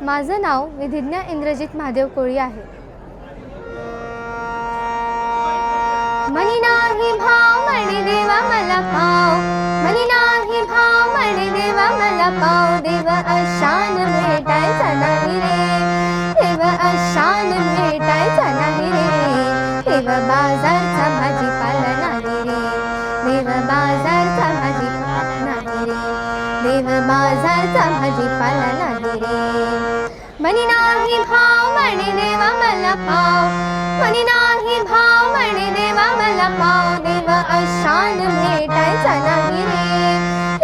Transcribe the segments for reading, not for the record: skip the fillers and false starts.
माझं नाव विधिज्ञा इंद्रजित महादेव कोळी आहे. मनी नाही भाव म्हणे देवा मला पाव, मनी नाही भाव म्हणे देवा मला पाव. देव अशान भेटायचा नाही रे, देव अशान भेटायचा नाही रे. देव बाजारचा भाजीपाला नाही रे, देव बाजारचा भाजीपाला नाही रे, देव बाजारचा भाजीपाला नाही रे. मनी नाही भाव म्हणे देवा मला पाव, मनी नाही भाव म्हणे देवा मला पाव. देव अशान भेटायचा नाही रे,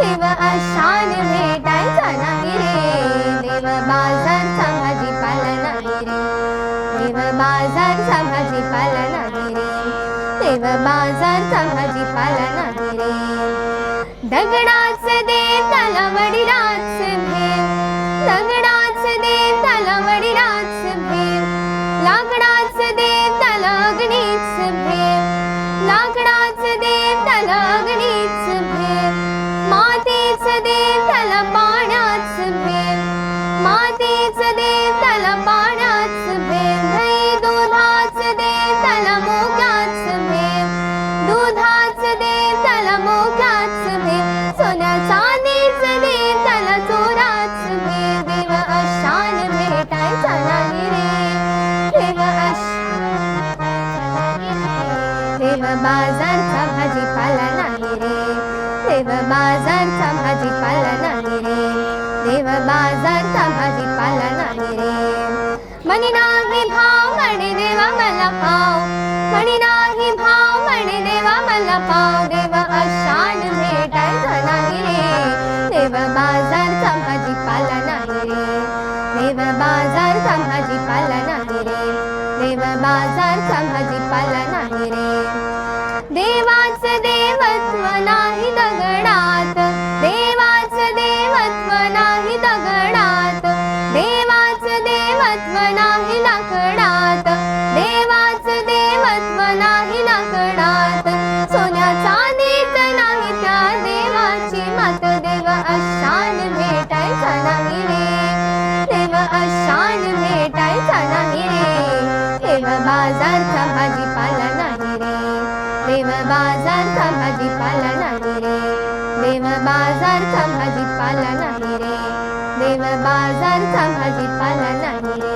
देव अशान भेटायचा नाही रे. देव बाजारचा भाजीपाला नाही रे, देव बाजारचा भाजीपाला नाही रे, देव बाजारचा भाजीपाला नाही रे. दगडाचे देव त्याला वडिलांचे भेव, दगडाचे देव त्याला वडिलांचे भेव. लाकडाचे देव त्याला अग्नीचे भेव, लाकडाचे देव त्याला अग्नीचे भेव. मातीचे देव त्याला पाण्याचे भेव, मातीचे देव त्याला पाण्याचे भेव. दही दुधाचे देव त्याला मोक्याचे भेव, दुधाचे देव त्याला मोक्याचे भेव. सोन्या चांदीचे देव त्याला चोराचे भेव. देव अशान भेटायचा नाही रे, देव देव बाजारचा भाजीपाला नाही रे, देव बाजारचा भाजीपाला नाही रे, देव बाजारचा भाजीपाला नाही रे. मनी नाही भाव म्हणे देवा मला पाव, मनी नाही भाव म्हणे देवा मला पाव. देव अशान भेटायचा नाही रे, देव बाजारचा भाजीपाला नाही रे, देव बाजारचा भाजीपाला नाही रे, देव बाजारचा भाजीपाला नाही रे. देवाचं देवत्व नाही दगडात, देवाचं देवत्व नाही दगडात, देवाचं देवत्व नाही लाकडात, देवाचं देवत्व नाही लाकडात. सोन्या चांदीत नाही त्या देवाची मात. देव अशान भेटायचा नाही रे, देव अशान भेटायचा नाही रे. देव बाजारचा भाजीपाला नाही रे, देव बाजारचा भाजीपाला नाही रे, देव बाजारचा भाजीपाला नाही रे, देव बाजारचा भाजीपाला नाही रे.